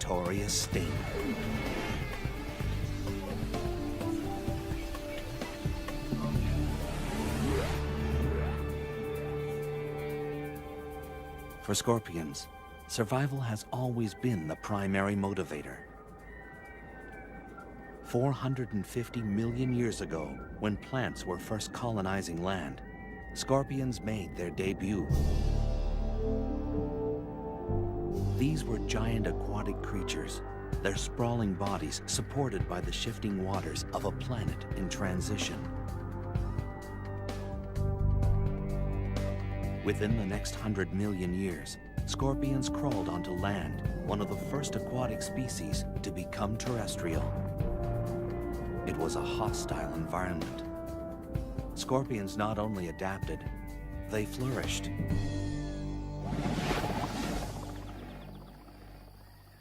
notorious sting. For scorpions, survival has always been the primary motivator. 450 million years ago, when plants were first colonizing land, scorpions made their debut. These were giant aquatic creatures, their sprawling bodies supported by the shifting waters of a planet in transition. Within the next 100 million years, scorpions crawled onto land, one of the first aquatic species to become terrestrial. It was a hostile environment. Scorpions not only adapted, they flourished.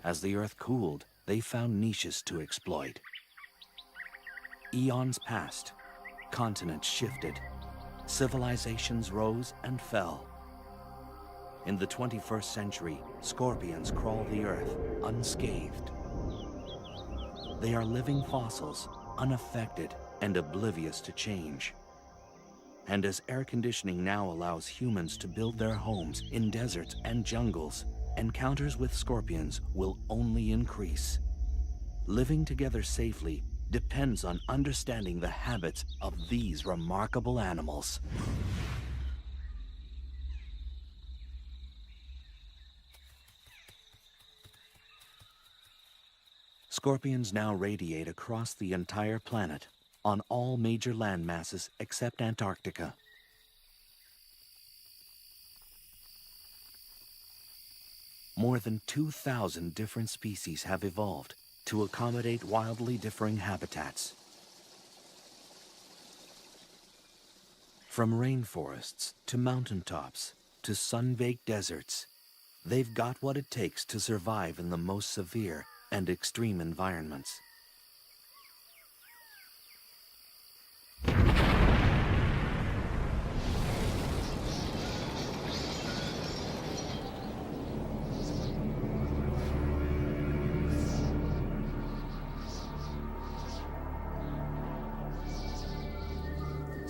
As the Earth cooled, they found niches to exploit. Eons passed, continents shifted, civilizations rose and fell. In the 21st century, scorpions crawl the Earth unscathed. They are living fossils, unaffected and oblivious to change. And as air conditioning now allows humans to build their homes in deserts and jungles, encounters with scorpions will only increase. Living together safely depends on understanding the habits of these remarkable animals. Scorpions now radiate across the entire planet, on all major land masses except Antarctica. More than 2,000 different species have evolved to accommodate wildly differing habitats. From rainforests to mountaintops to sun-baked deserts, they've got what it takes to survive in the most severe and extreme environments.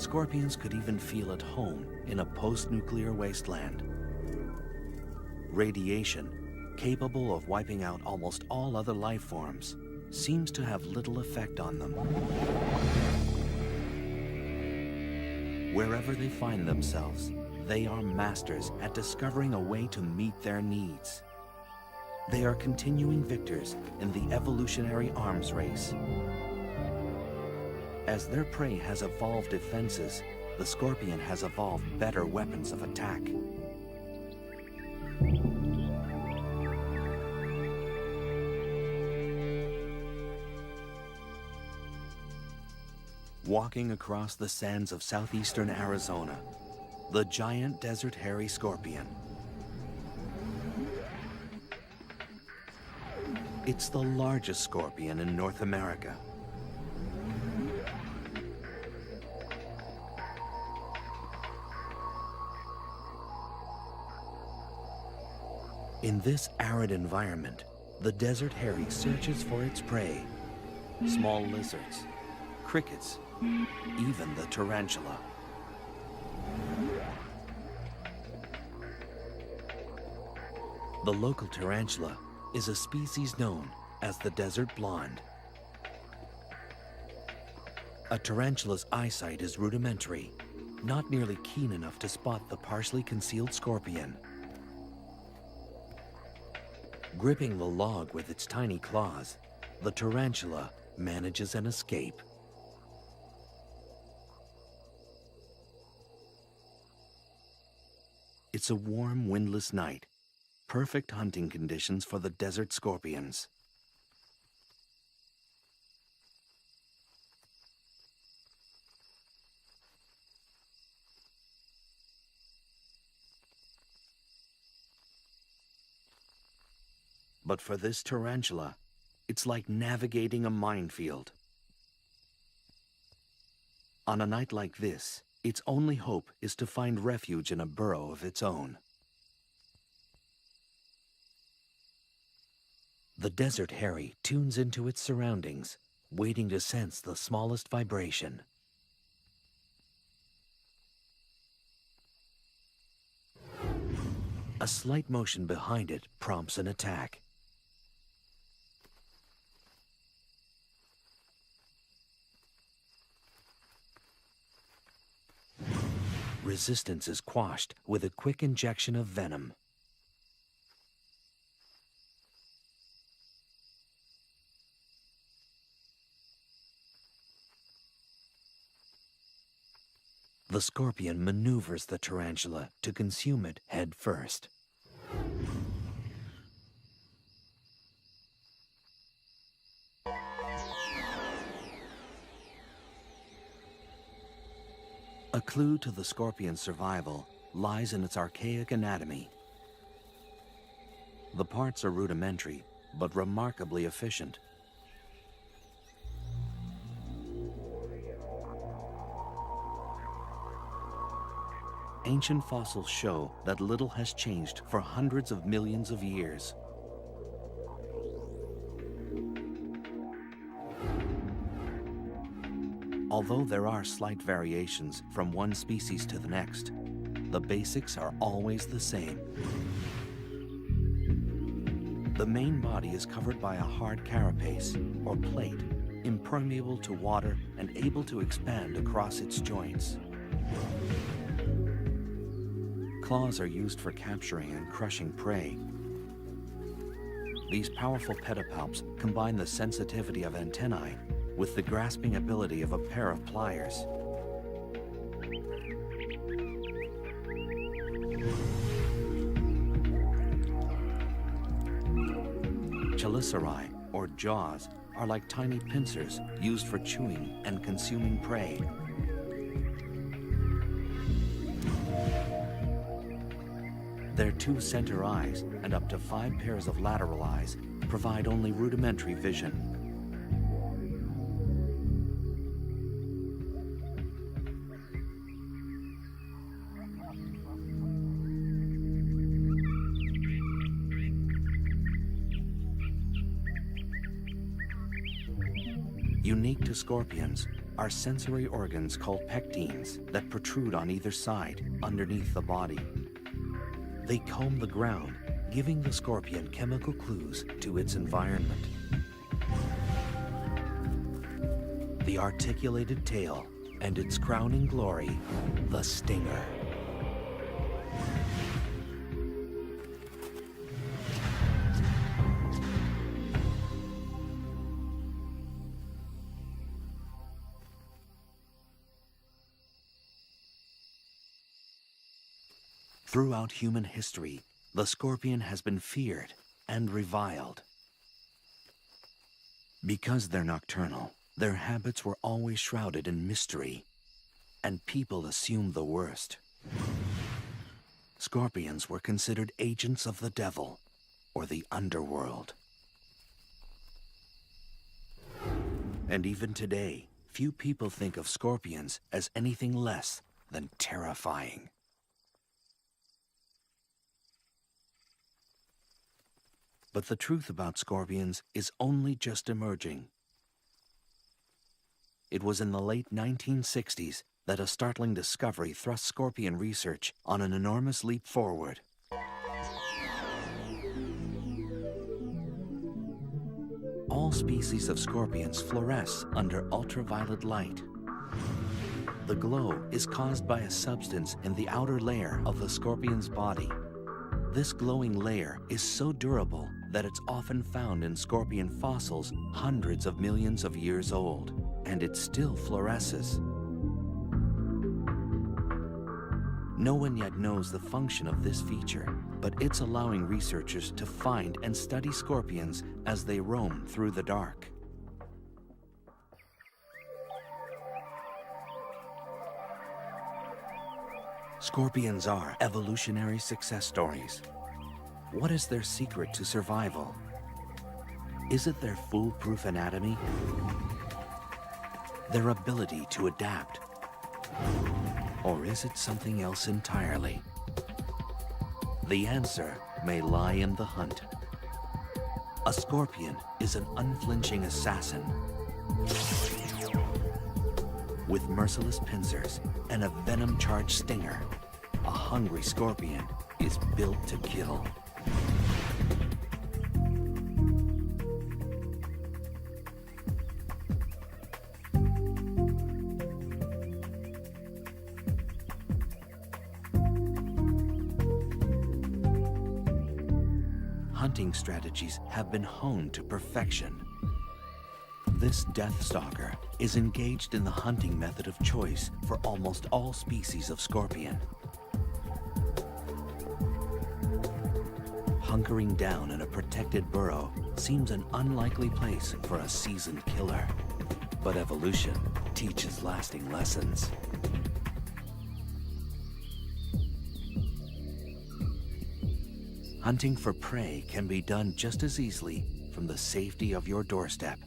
Scorpions could even feel at home in a post-nuclear wasteland. Radiation, capable of wiping out almost all other life forms, seems to have little effect on them. Wherever they find themselves, they are masters at discovering a way to meet their needs. They are continuing victors in the evolutionary arms race. As their prey has evolved defenses, the scorpion has evolved better weapons of attack. Walking across the sands of southeastern Arizona, the giant desert hairy scorpion. It's the largest scorpion in North America. In this arid environment, the desert hairy searches for its prey. Small lizards, crickets, even the tarantula. The local tarantula is a species known as the desert blonde. A tarantula's eyesight is rudimentary, not nearly keen enough to spot the partially concealed scorpion. Gripping the log with its tiny claws, the tarantula manages an escape. It's a warm, windless night, perfect hunting conditions for the desert scorpions. But for this tarantula, it's like navigating a minefield. On a night like this, its only hope is to find refuge in a burrow of its own. The desert hairy tunes into its surroundings, waiting to sense the smallest vibration. A slight motion behind it prompts an attack. Resistance is quashed with a quick injection of venom. The scorpion maneuvers the tarantula to consume it head first. A clue to the scorpion's survival lies in its archaic anatomy. The parts are rudimentary, but remarkably efficient. Ancient fossils show that little has changed for hundreds of millions of years. Although there are slight variations from one species to the next, the basics are always the same. The main body is covered by a hard carapace, or plate, impermeable to water and able to expand across its joints. Claws are used for capturing and crushing prey. These powerful pedipalps combine the sensitivity of antennae with the grasping ability of a pair of pliers. Chelicerae, or jaws, are like tiny pincers used for chewing and consuming prey. Their 2 center eyes and up to 5 pairs of lateral eyes provide only rudimentary vision. Unique to scorpions are sensory organs called pectines that protrude on either side underneath the body. They comb the ground, giving the scorpion chemical clues to its environment. The articulated tail and its crowning glory, the stinger. Throughout human history, the scorpion has been feared and reviled. Because they're nocturnal, their habits were always shrouded in mystery, and people assumed the worst. Scorpions were considered agents of the devil or the underworld. And even today, few people think of scorpions as anything less than terrifying. But the truth about scorpions is only just emerging. It was in the late 1960s that a startling discovery thrust scorpion research on an enormous leap forward. All species of scorpions fluoresce under ultraviolet light. The glow is caused by a substance in the outer layer of the scorpion's body. This glowing layer is so durable that it's often found in scorpion fossils hundreds of millions of years old, and it still fluoresces. No one yet knows the function of this feature, but it's allowing researchers to find and study scorpions as they roam through the dark. Scorpions are evolutionary success stories. What is their secret to survival? Is it their foolproof anatomy? Their ability to adapt? Or is it something else entirely? The answer may lie in the hunt. A scorpion is an unflinching assassin with merciless pincers and a venom-charged stinger. A hungry scorpion is built to kill. Hunting strategies have been honed to perfection. This death stalker is engaged in the hunting method of choice for almost all species of scorpion. Hunkering down in a protected burrow seems an unlikely place for a seasoned killer, but evolution teaches lasting lessons. Hunting for prey can be done just as easily from the safety of your doorstep.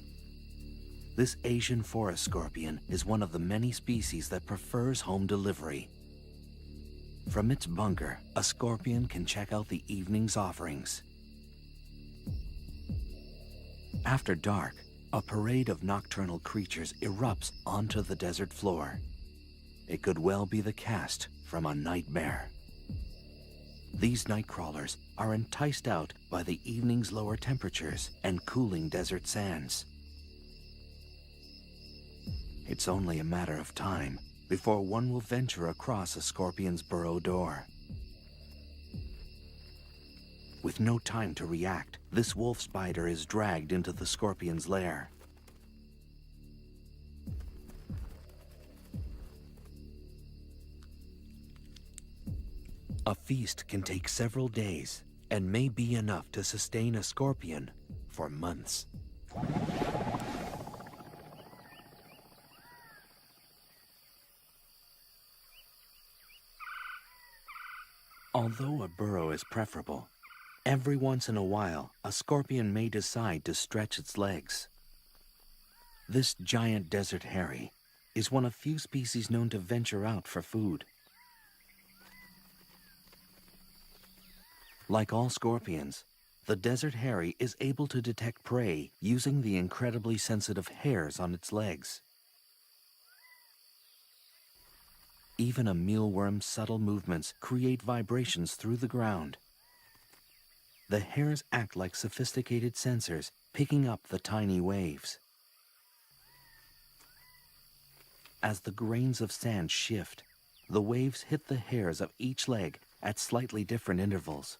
This Asian forest scorpion is one of the many species that prefers home delivery. From its bunker, a scorpion can check out the evening's offerings. After dark, a parade of nocturnal creatures erupts onto the desert floor. It could well be the cast from a nightmare. These night crawlers are enticed out by the evening's lower temperatures and cooling desert sands. It's only a matter of time before one will venture across a scorpion's burrow door. With no time to react, this wolf spider is dragged into the scorpion's lair. A feast can take several days and may be enough to sustain a scorpion for months. Although a burrow is preferable, every once in a while a scorpion may decide to stretch its legs. This giant desert hairy is one of few species known to venture out for food. Like all scorpions, the desert hairy is able to detect prey using the incredibly sensitive hairs on its legs. Even a mealworm's subtle movements create vibrations through the ground. The hairs act like sophisticated sensors, picking up the tiny waves. As the grains of sand shift, the waves hit the hairs of each leg at slightly different intervals.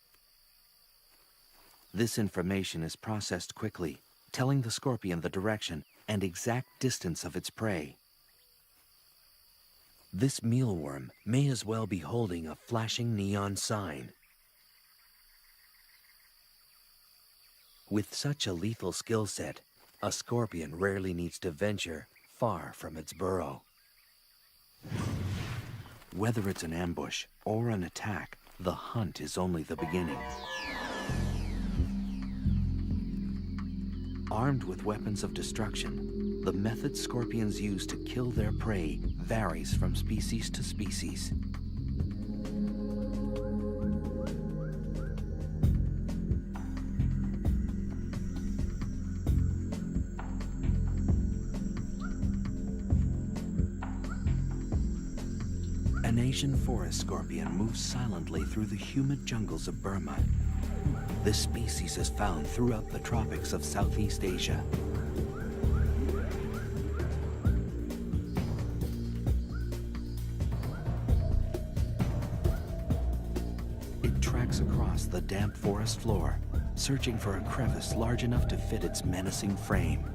This information is processed quickly, telling the scorpion the direction and exact distance of its prey. This mealworm may as well be holding a flashing neon sign. With such a lethal skill set, a scorpion rarely needs to venture far from its burrow. Whether it's an ambush or an attack, the hunt is only the beginning. Armed with weapons of destruction, the method scorpions use to kill their prey varies from species to species. An Asian forest scorpion moves silently through the humid jungles of Burma. This species is found throughout the tropics of Southeast Asia. It tracks across the damp forest floor, searching for a crevice large enough to fit its menacing frame.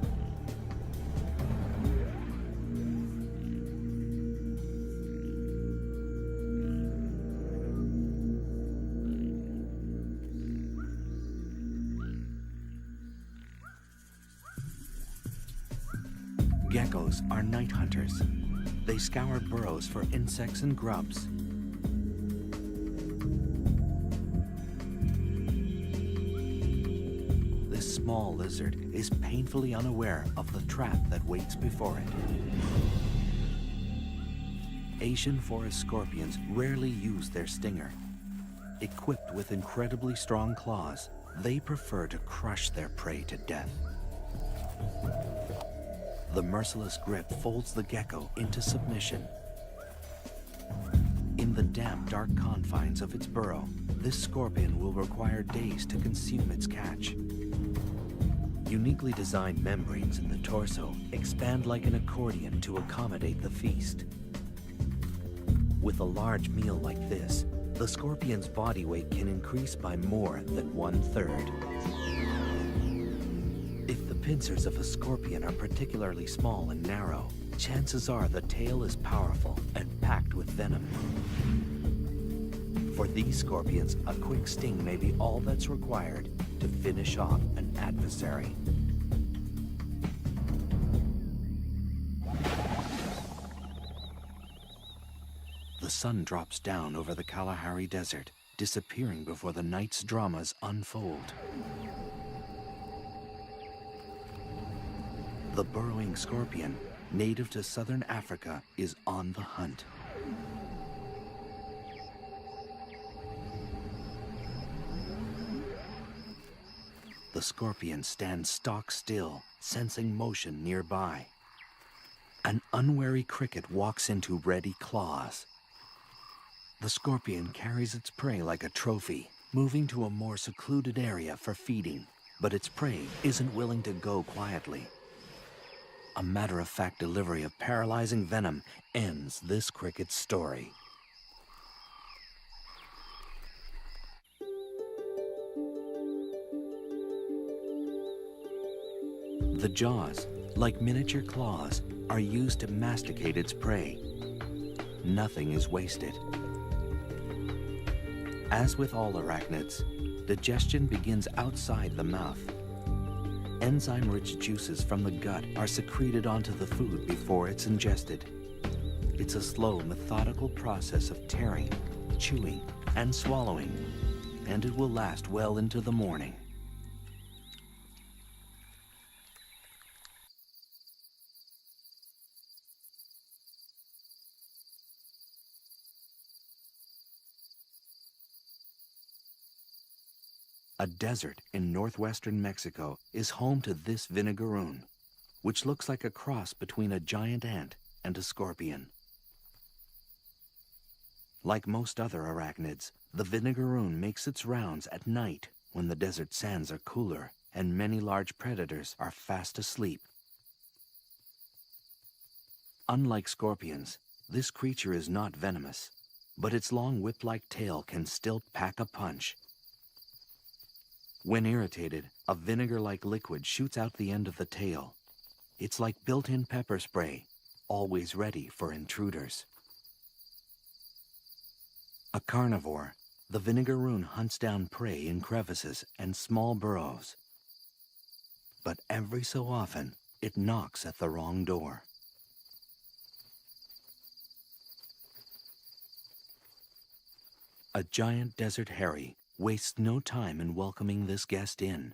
Geckos are night hunters. They scour burrows for insects and grubs. This small lizard is painfully unaware of the trap that waits before it. Asian forest scorpions rarely use their stinger. Equipped with incredibly strong claws, they prefer to crush their prey to death. The merciless grip folds the gecko into submission. In the damp, dark confines of its burrow, this scorpion will require days to consume its catch. Uniquely designed membranes in the torso expand like an accordion to accommodate the feast. With a large meal like this, the scorpion's body weight can increase by more than 1/3. If the pincers of a scorpion are particularly small and narrow, chances are the tail is powerful and packed with venom. For these scorpions, a quick sting may be all that's required to finish off an adversary. The sun drops down over the Kalahari Desert, disappearing before the night's dramas unfold. The burrowing scorpion, native to southern Africa, is on the hunt. The scorpion stands stock still, sensing motion nearby. An unwary cricket walks into ready claws. The scorpion carries its prey like a trophy, moving to a more secluded area for feeding, but its prey isn't willing to go quietly. A matter-of-fact delivery of paralyzing venom ends this cricket's story. The jaws, like miniature claws, are used to masticate its prey. Nothing is wasted. As with all arachnids, digestion begins outside the mouth. Enzyme-rich juices from the gut are secreted onto the food before it's ingested. It's a slow, methodical process of tearing, chewing, and swallowing, and it will last well into the morning. A desert in northwestern Mexico is home to this vinegaroon, which looks like a cross between a giant ant and a scorpion. Like most other arachnids, the vinegaroon makes its rounds at night when the desert sands are cooler and many large predators are fast asleep. Unlike scorpions, this creature is not venomous, but its long whip-like tail can still pack a punch. When irritated, a vinegar-like liquid shoots out the end of the tail. It's like built-in pepper spray, always ready for intruders. A carnivore, the vinegaroon hunts down prey in crevices and small burrows. But every so often, it knocks at the wrong door. A giant desert hairy wastes no time in welcoming this guest in.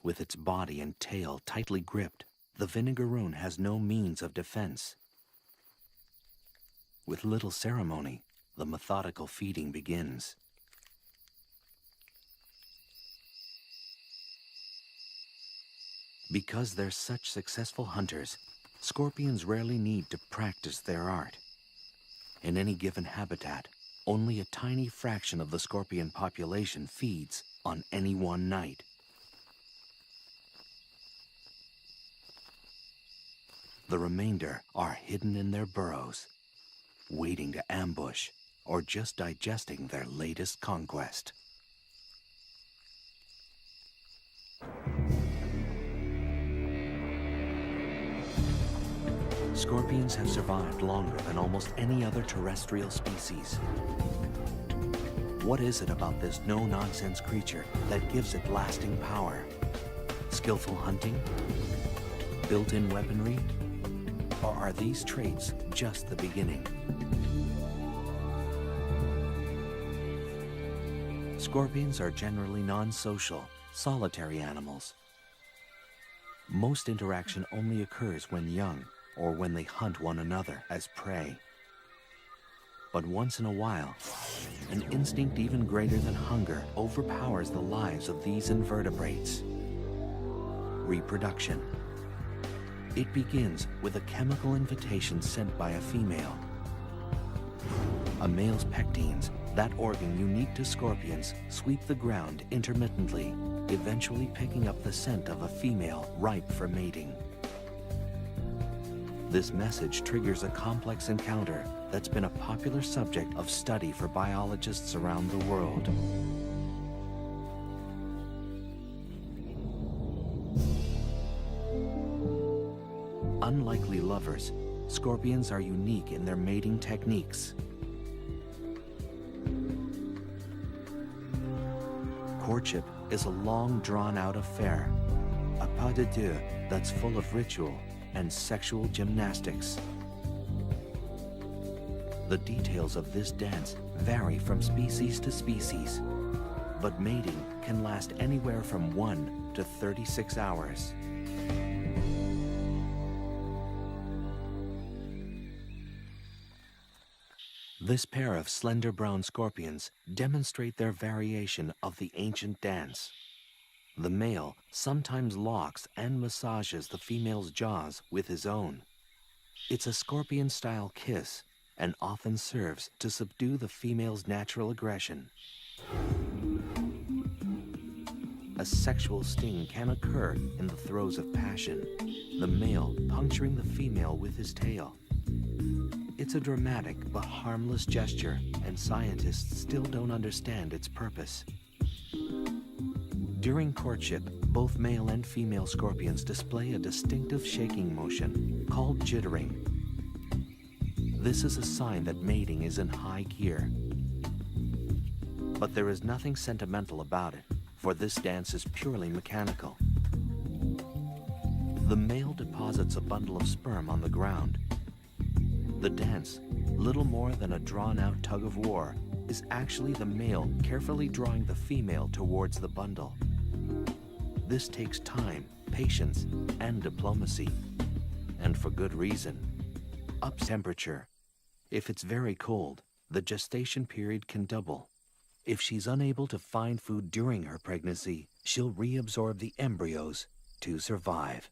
With its body and tail tightly gripped, the vinegaroon has no means of defense. With little ceremony, the methodical feeding begins. Because they're such successful hunters, scorpions rarely need to practice their art. In any given habitat, only a tiny fraction of the scorpion population feeds on any one night. The remainder are hidden in their burrows, waiting to ambush or just digesting their latest conquest. Scorpions have survived longer than almost any other terrestrial species. What is it about this no-nonsense creature that gives it lasting power? Skillful hunting? Built-in weaponry? Or are these traits just the beginning? Scorpions are generally non-social, solitary animals. Most interaction only occurs when young, or when they hunt one another as prey. but once in a while, an instinct even greater than hunger overpowers the lives of these invertebrates. Reproduction. It begins with a chemical invitation sent by a female. A male's pectines, that organ unique to scorpions, sweep the ground intermittently, eventually picking up the scent of a female ripe for mating. This message triggers a complex encounter that's been a popular subject of study for biologists around the world. Unlikely lovers, scorpions are unique in their mating techniques. Courtship is a long, drawn-out affair, a pas de deux that's full of ritual and sexual gymnastics. The details of this dance vary from species to species, but mating can last anywhere from 1 to 36 hours. This pair of slender brown scorpions demonstrate their variation of the ancient dance. The male sometimes locks and massages the female's jaws with his own. It's a scorpion-style kiss and often serves to subdue the female's natural aggression. A sexual sting can occur in the throes of passion, the male puncturing the female with his tail. It's a dramatic but harmless gesture, and scientists still don't understand its purpose. During courtship, both male and female scorpions display a distinctive shaking motion called jittering. This is a sign that mating is in high gear. But there is nothing sentimental about it, for this dance is purely mechanical. The male deposits a bundle of sperm on the ground. The dance, little more than a drawn-out tug-of-war, is actually the male carefully drawing the female towards the bundle. This takes time, patience, and diplomacy. And for good reason. Up temperature. If it's very cold, the gestation period can double. If she's unable to find food during her pregnancy, she'll reabsorb the embryos to survive.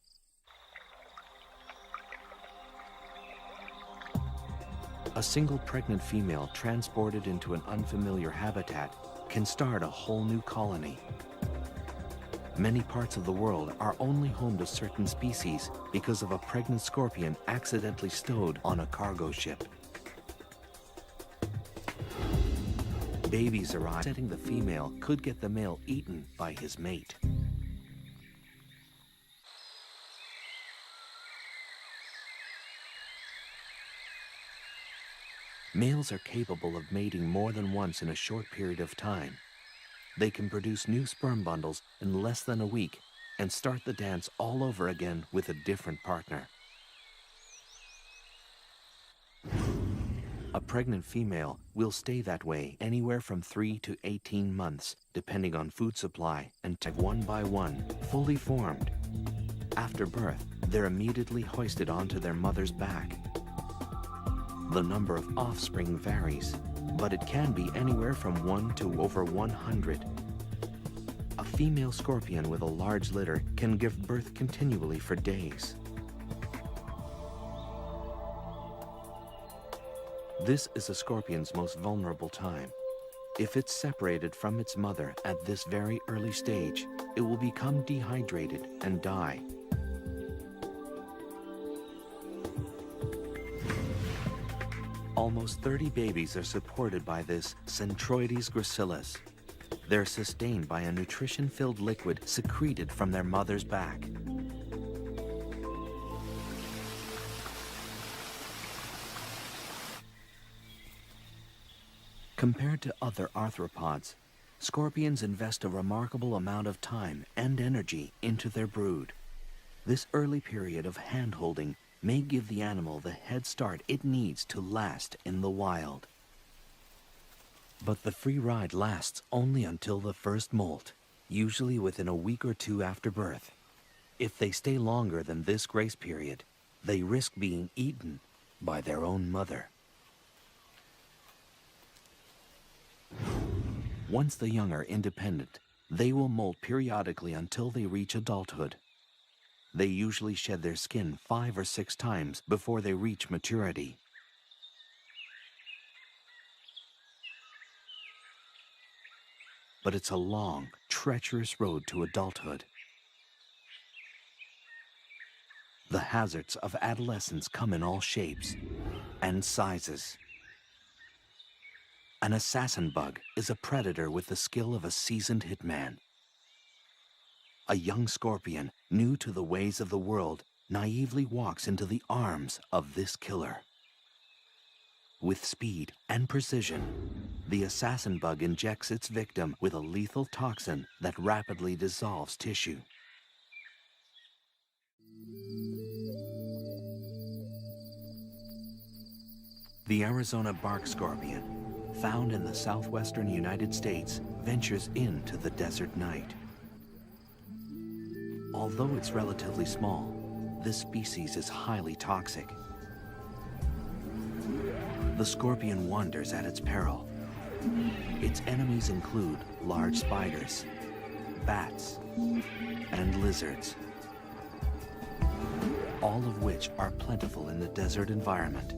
A single pregnant female transported into an unfamiliar habitat can start a whole new colony. Many parts of the world are only home to certain species because of a pregnant scorpion accidentally stowed on a cargo ship. Babies arrive, setting the female could get the male eaten by his mate. Males are capable of mating more than once in a short period of time. They can produce new sperm bundles in less than a week and start the dance all over again with a different partner. A pregnant female will stay that way anywhere from 3 to 18 months, depending on food supply, and tag one by one, fully formed. After birth, they're immediately hoisted onto their mother's back. The number of offspring varies, but it can be anywhere from 1 to over 100. A female scorpion with a large litter can give birth continually for days. This is a scorpion's most vulnerable time. If it's separated from its mother at this very early stage, it will become dehydrated and die. Almost 30 babies are supported by this Centroides gracilis. They're sustained by a nutrition-filled liquid secreted from their mother's back. Compared to other arthropods, scorpions invest a remarkable amount of time and energy into their brood. This early period of hand-holding may give the animal the head start it needs to last in the wild. But the free ride lasts only until the first molt, usually within a week or two after birth. If they stay longer than this grace period, they risk being eaten by their own mother. Once the young are independent, they will molt periodically until they reach adulthood. They usually shed their skin 5 or 6 times before they reach maturity. But it's a long, treacherous road to adulthood. The hazards of adolescence come in all shapes and sizes. An assassin bug is a predator with the skill of a seasoned hitman. A young scorpion, new to the ways of the world, naively walks into the arms of this killer. With speed and precision, the assassin bug injects its victim with a lethal toxin that rapidly dissolves tissue. The Arizona bark scorpion, found in the southwestern United States, ventures into the desert night. Although it's relatively small, this species is highly toxic. The scorpion wanders at its peril. Its enemies include large spiders, bats, and lizards, all of which are plentiful in the desert environment.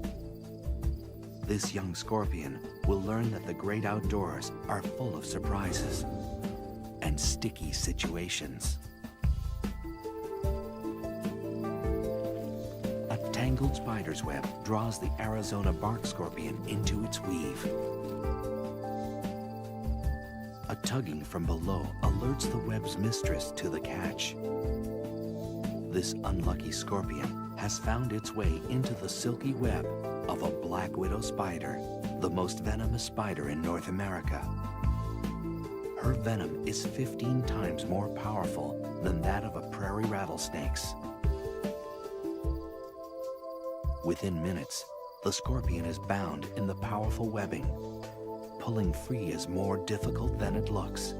This young scorpion will learn that the great outdoors are full of surprises and sticky situations. A tangled spider's web draws the Arizona bark scorpion into its weave. A tugging from below alerts the web's mistress to the catch. This unlucky scorpion has found its way into the silky web of a black widow spider, the most venomous spider in North America. Her venom is 15 times more powerful than that of a prairie rattlesnake's. Within minutes, the scorpion is bound in the powerful webbing. Pulling free is more difficult than it looks.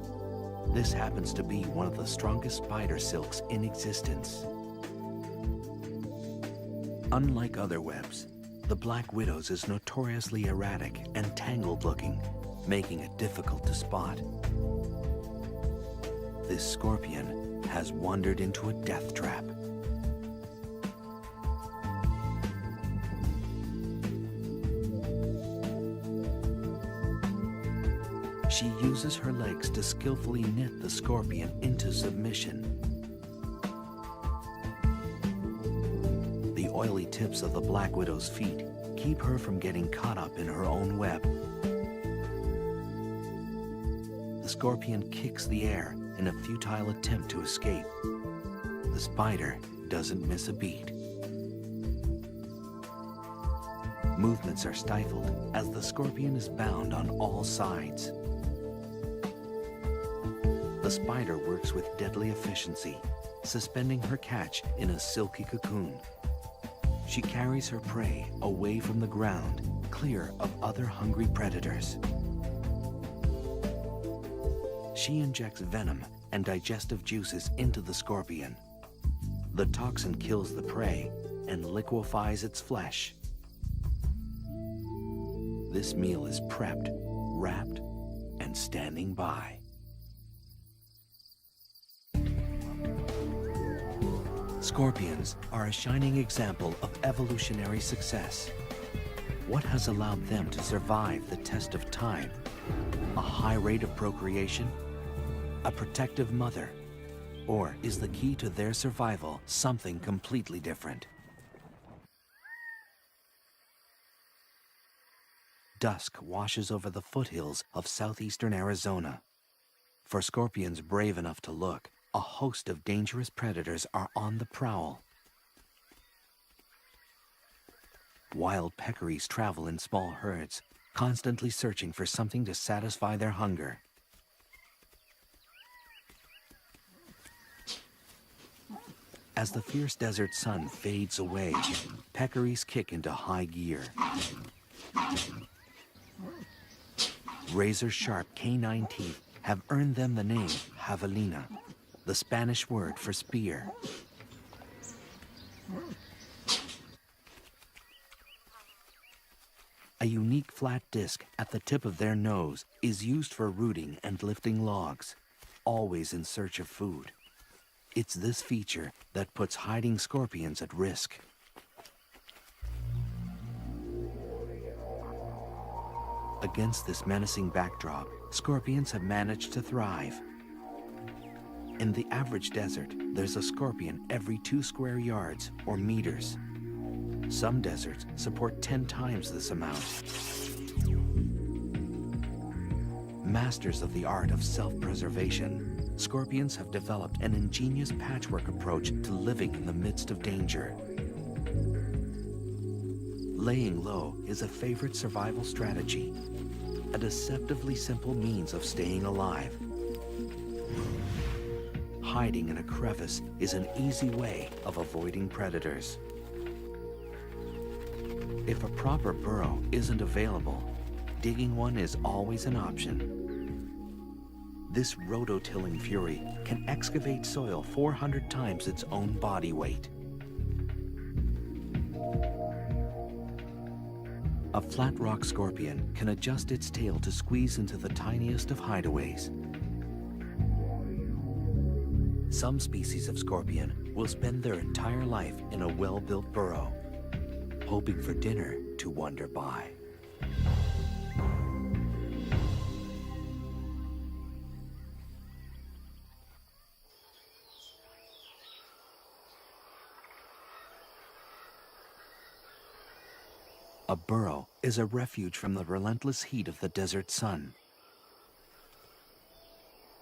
This happens to be one of the strongest spider silks in existence. Unlike other webs, the black widow's is notoriously erratic and tangled-looking, making it difficult to spot. This scorpion has wandered into a death trap. She uses her legs to skillfully knit the scorpion into submission. The oily tips of the black widow's feet keep her from getting caught up in her own web. The scorpion kicks the air in a futile attempt to escape. The spider doesn't miss a beat. Movements are stifled as the scorpion is bound on all sides. The spider works with deadly efficiency, suspending her catch in a silky cocoon. She carries her prey away from the ground, clear of other hungry predators. She injects venom and digestive juices into the scorpion. The toxin kills the prey and liquefies its flesh. This meal is prepped, wrapped, and standing by. Scorpions are a shining example of evolutionary success. What has allowed them to survive the test of time? A high rate of procreation? A protective mother? Or is the key to their survival something completely different? Dusk washes over the foothills of southeastern Arizona. For scorpions brave enough to look, a host of dangerous predators are on the prowl. Wild peccaries travel in small herds, constantly searching for something to satisfy their hunger. As the fierce desert sun fades away, peccaries kick into high gear. Razor-sharp canine teeth have earned them the name javelina, the Spanish word for spear. A unique flat disc at the tip of their nose is used for rooting and lifting logs, always in search of food. It's this feature that puts hiding scorpions at risk. Against this menacing backdrop, scorpions have managed to thrive. In the average desert, there's a scorpion every 2 square yards or meters. Some deserts support 10 times this amount. Masters of the art of self-preservation, scorpions have developed an ingenious patchwork approach to living in the midst of danger. Laying low is a favorite survival strategy, a deceptively simple means of staying alive. Hiding in a crevice is an easy way of avoiding predators. If a proper burrow isn't available, digging one is always an option. This rototilling fury can excavate soil 400 times its own body weight. A flat rock scorpion can adjust its tail to squeeze into the tiniest of hideaways. Some species of scorpion will spend their entire life in a well-built burrow, hoping for dinner to wander by. A burrow is a refuge from the relentless heat of the desert sun.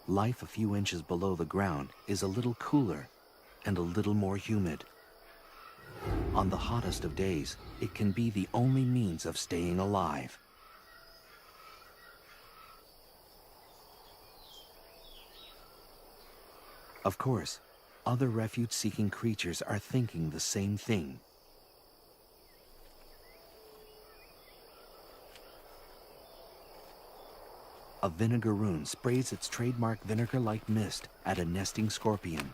Life a few inches below the ground is a little cooler and a little more humid. On the hottest of days, it can be the only means of staying alive. Of course, other refuge-seeking creatures are thinking the same thing. A vinegaroon sprays its trademark vinegar-like mist at a nesting scorpion.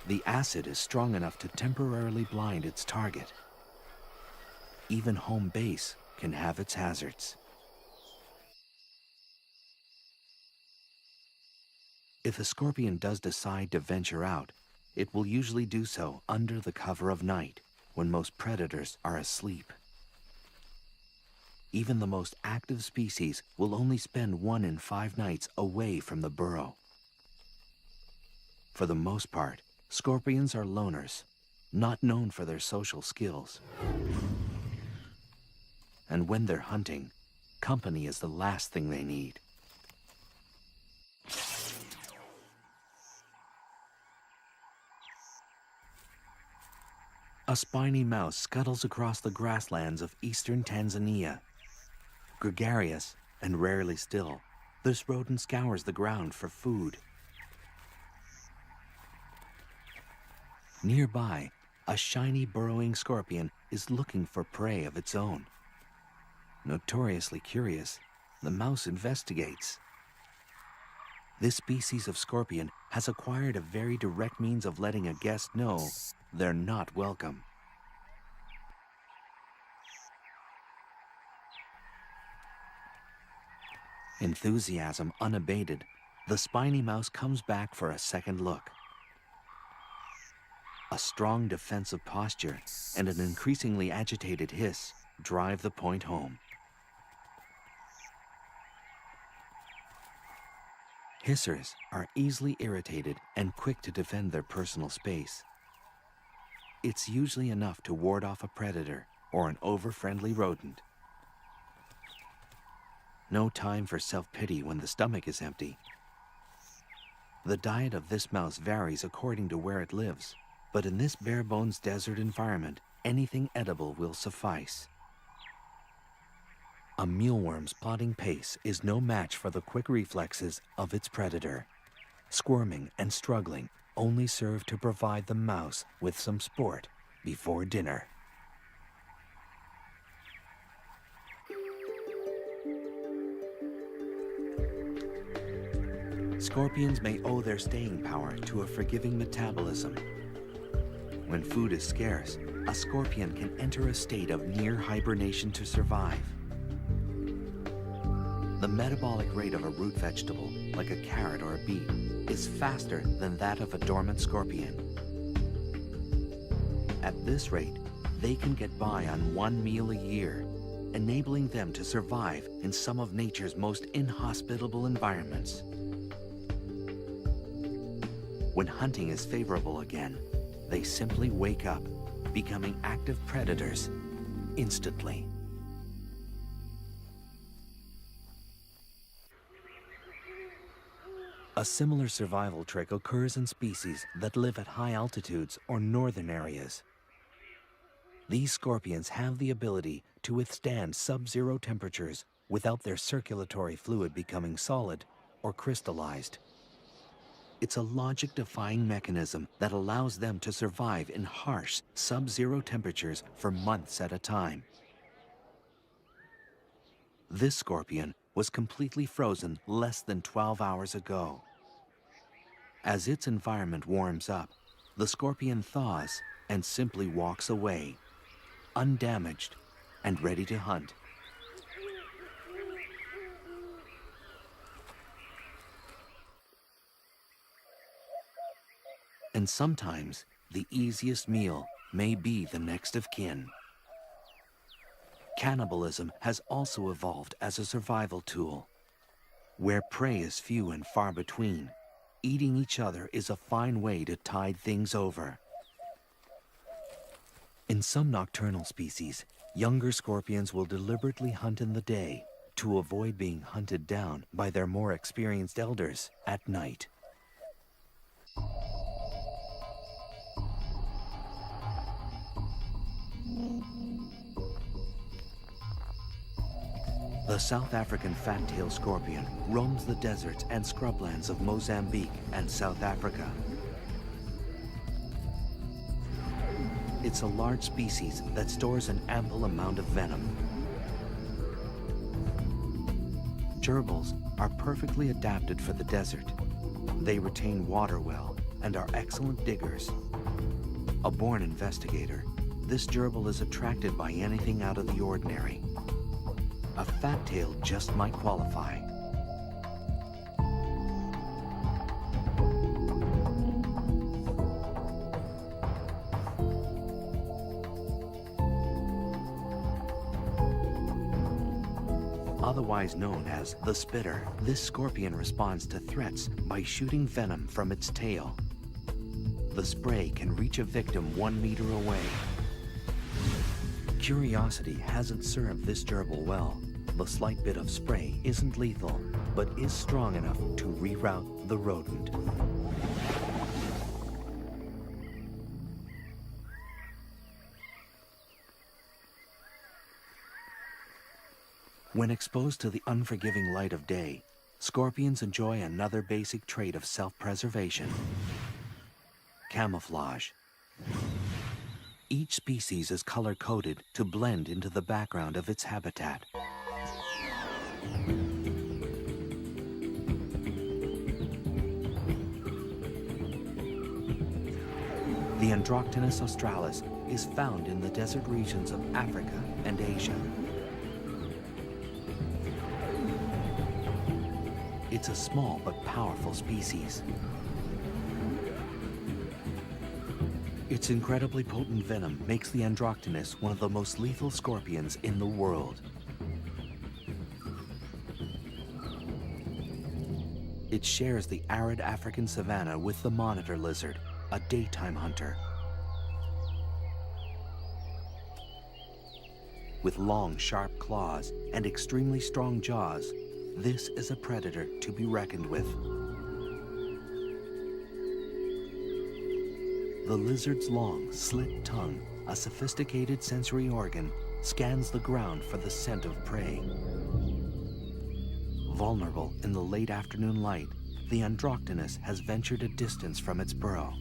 The acid is strong enough to temporarily blind its target. Even home base can have its hazards. If a scorpion does decide to venture out, it will usually do so under the cover of night, when most predators are asleep. Even the most active species will only spend 1 in 5 nights away from the burrow. For the most part, scorpions are loners, not known for their social skills. And when they're hunting, company is the last thing they need. A spiny mouse scuttles across the grasslands of eastern Tanzania. Gregarious and rarely still, this rodent scours the ground for food. Nearby, a shiny burrowing scorpion is looking for prey of its own. Notoriously curious, the mouse investigates. This species of scorpion has acquired a very direct means of letting a guest know they're not welcome. Enthusiasm unabated, the spiny mouse comes back for a second look. A strong defensive posture and an increasingly agitated hiss drive the point home. Hissers are easily irritated and quick to defend their personal space. It's usually enough to ward off a predator or an over-friendly rodent. No time for self-pity when the stomach is empty. The diet of this mouse varies according to where it lives, but in this bare-bones desert environment, anything edible will suffice. A mealworm's plodding pace is no match for the quick reflexes of its predator. Squirming and struggling only serve to provide the mouse with some sport before dinner. Scorpions may owe their staying power to a forgiving metabolism. When food is scarce, a scorpion can enter a state of near hibernation to survive. The metabolic rate of a root vegetable, like a carrot or a beet, is faster than that of a dormant scorpion. At this rate, they can get by on one meal a year, enabling them to survive in some of nature's most inhospitable environments. When hunting is favorable again, they simply wake up, becoming active predators instantly. A similar survival trick occurs in species that live at high altitudes or northern areas. These scorpions have the ability to withstand sub-zero temperatures without their circulatory fluid becoming solid or crystallized. It's a logic-defying mechanism that allows them to survive in harsh sub-zero temperatures for months at a time. This scorpion was completely frozen less than 12 hours ago. As its environment warms up, the scorpion thaws and simply walks away, undamaged and ready to hunt. And sometimes the easiest meal may be the next of kin. Cannibalism has also evolved as a survival tool. Where prey is few and far between, eating each other is a fine way to tide things over. In some nocturnal species, younger scorpions will deliberately hunt in the day to avoid being hunted down by their more experienced elders at night. The South African fat-tailed scorpion roams the deserts and scrublands of Mozambique and South Africa. It's a large species that stores an ample amount of venom. Gerbils are perfectly adapted for the desert. They retain water well and are excellent diggers. A born investigator, this gerbil is attracted by anything out of the ordinary. A fat tail just might qualify. Otherwise known as the spitter, this scorpion responds to threats by shooting venom from its tail. The spray can reach a victim 1 meter away. Curiosity hasn't served this gerbil well. The slight bit of spray isn't lethal, but is strong enough to reroute the rodent. When exposed to the unforgiving light of day, scorpions enjoy another basic trait of self-preservation: camouflage. Each species is color-coded to blend into the background of its habitat. The Androctonus australis is found in the desert regions of Africa and Asia. It's a small but powerful species. Its incredibly potent venom makes the Androctonus one of the most lethal scorpions in the world. It shares the arid African savanna with the monitor lizard, a daytime hunter. With long, sharp claws and extremely strong jaws, this is a predator to be reckoned with. The lizard's long, slit tongue, a sophisticated sensory organ, scans the ground for the scent of prey. Vulnerable in the late afternoon light, the Androctonus has ventured a distance from its burrow.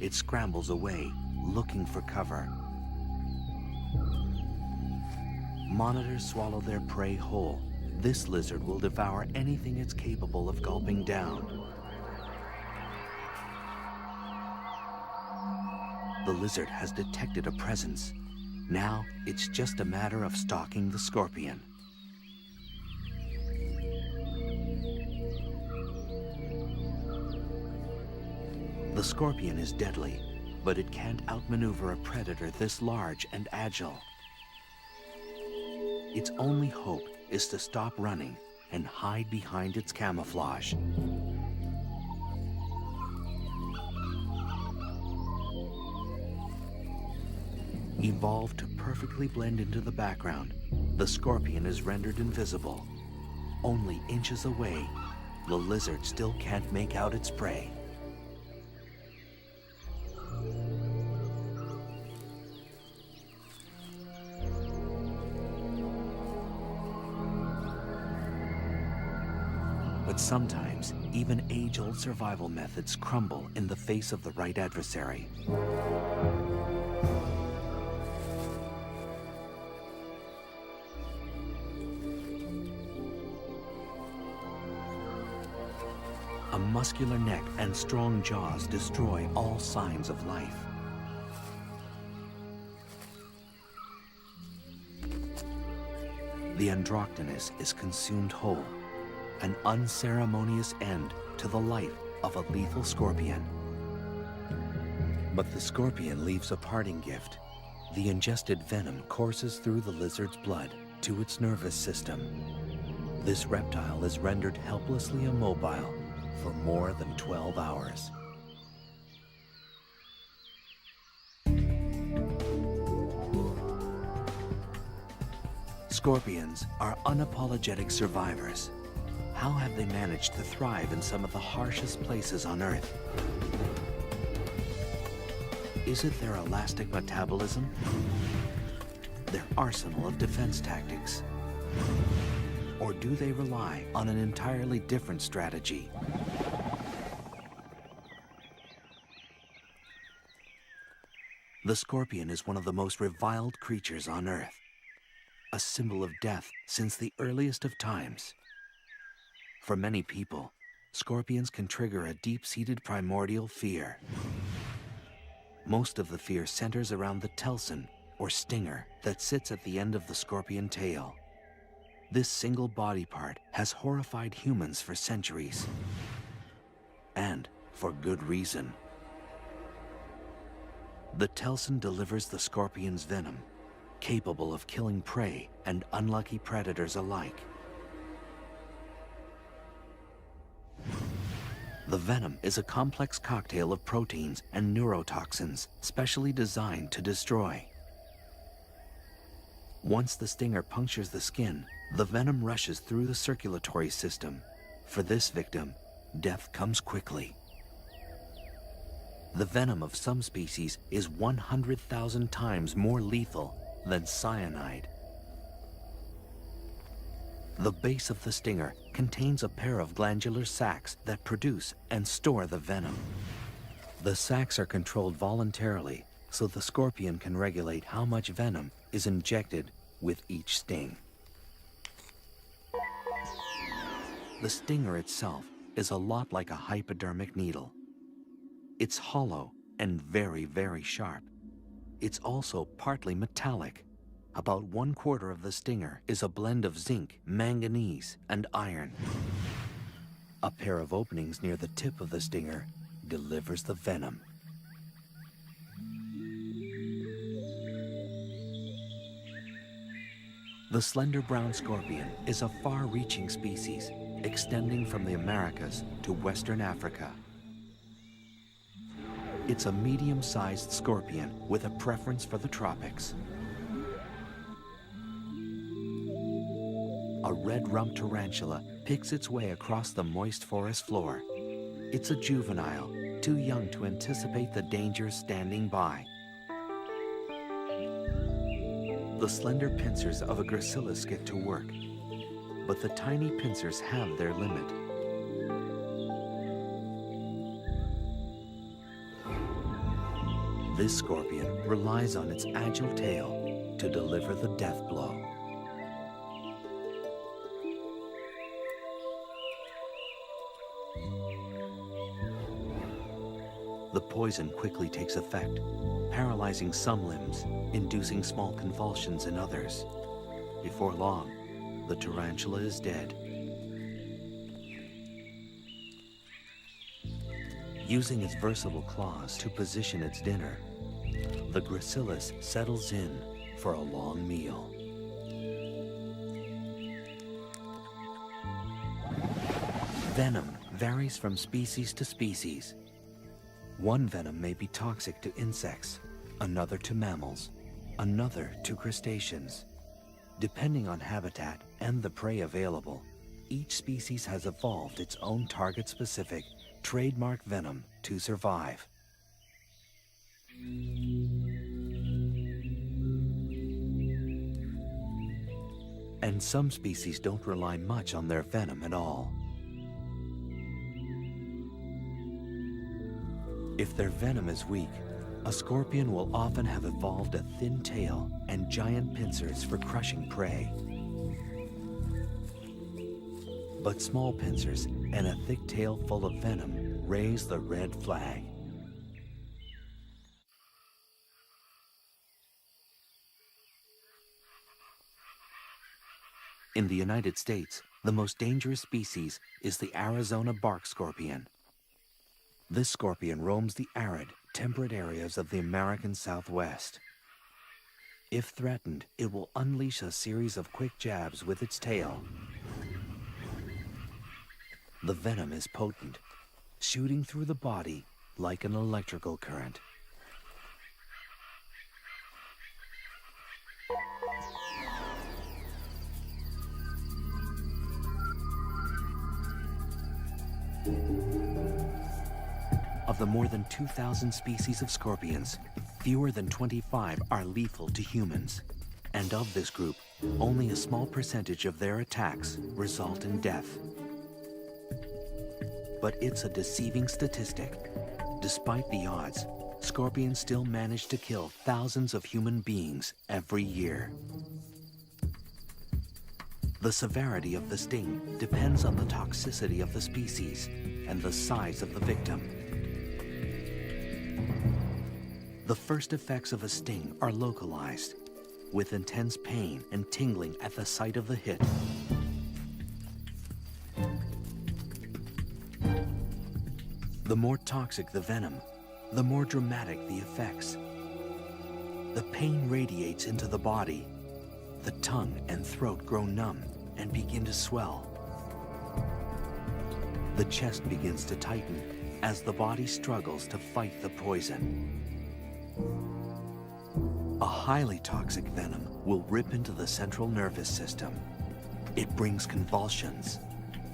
It scrambles away, looking for cover. Monitors swallow their prey whole. This lizard will devour anything it's capable of gulping down. The lizard has detected a presence. Now it's just a matter of stalking the scorpion. The scorpion is deadly, but it can't outmaneuver a predator this large and agile. Its only hope is to stop running and hide behind its camouflage. Evolved to perfectly blend into the background, the scorpion is rendered invisible. Only inches away, the lizard still can't make out its prey. But sometimes, even age-old survival methods crumble in the face of the right adversary. A muscular neck and strong jaws destroy all signs of life. The Androctonus is consumed whole, an unceremonious end to the life of a lethal scorpion. But the scorpion leaves a parting gift. The ingested venom courses through the lizard's blood to its nervous system. This reptile is rendered helplessly immobile for more than 12 hours. Scorpions are unapologetic survivors. How have they managed to thrive in some of the harshest places on Earth? Is it their elastic metabolism? Their arsenal of defense tactics? Or do they rely on an entirely different strategy? The scorpion is one of the most reviled creatures on Earth, a symbol of death since the earliest of times. For many people, scorpions can trigger a deep-seated primordial fear. Most of the fear centers around the telson, or stinger, that sits at the end of the scorpion tail. This single body part has horrified humans for centuries. And for good reason. The telson delivers the scorpion's venom, capable of killing prey and unlucky predators alike. The venom is a complex cocktail of proteins and neurotoxins specially designed to destroy. Once the stinger punctures the skin, the venom rushes through the circulatory system. For this victim, death comes quickly. The venom of some species is 100,000 times more lethal than cyanide. The base of the stinger contains a pair of glandular sacs that produce and store the venom. The sacs are controlled voluntarily, so the scorpion can regulate how much venom is injected with each sting. The stinger itself is a lot like a hypodermic needle. It's hollow and very, very sharp. It's also partly metallic. About 1/4 of the stinger is a blend of zinc, manganese, and iron. A pair of openings near the tip of the stinger delivers the venom. The slender brown scorpion is a far-reaching species, extending from the Americas to Western Africa. It's a medium-sized scorpion with a preference for the tropics. A red-rumped tarantula picks its way across the moist forest floor. It's a juvenile, too young to anticipate the dangers standing by. The slender pincers of a gracilis get to work, but the tiny pincers have their limit. This scorpion relies on its agile tail to deliver the death blow. The poison quickly takes effect, paralyzing some limbs, inducing small convulsions in others. Before long, the tarantula is dead. Using its versatile claws to position its dinner, the gracilis settles in for a long meal. Venom varies from species to species. One venom may be toxic to insects, another to mammals, another to crustaceans. Depending on habitat and the prey available, each species has evolved its own target-specific, trademark venom to survive. And some species don't rely much on their venom at all. If their venom is weak, a scorpion will often have evolved a thin tail and giant pincers for crushing prey. But small pincers and a thick tail full of venom raise the red flag. In the United States, the most dangerous species is the Arizona bark scorpion. This scorpion roams the arid, temperate areas of the American Southwest. If threatened, it will unleash a series of quick jabs with its tail. The venom is potent, shooting through the body like an electrical current. Of the more than 2,000 species of scorpions, fewer than 25 are lethal to humans. And of this group, only a small percentage of their attacks result in death. But it's a deceiving statistic. Despite the odds, scorpions still manage to kill thousands of human beings every year. The severity of the sting depends on the toxicity of the species and the size of the victim. The first effects of a sting are localized, with intense pain and tingling at the site of the hit. The more toxic the venom, the more dramatic the effects. The pain radiates into the body. The tongue and throat grow numb and begin to swell. The chest begins to tighten as the body struggles to fight the poison. A highly toxic venom will rip into the central nervous system. It brings convulsions,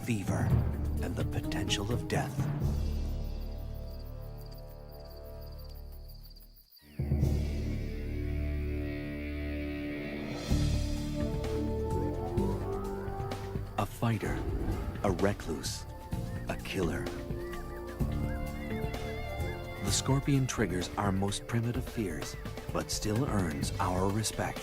fever, and the potential of death. A fighter, a recluse, a killer. The scorpion triggers our most primitive fears, but still earns our respect.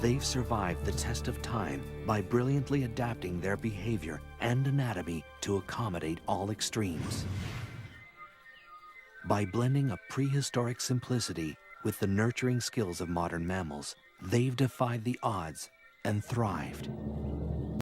They've survived the test of time by brilliantly adapting their behavior and anatomy to accommodate all extremes. By blending a prehistoric simplicity with the nurturing skills of modern mammals, they've defied the odds and thrived.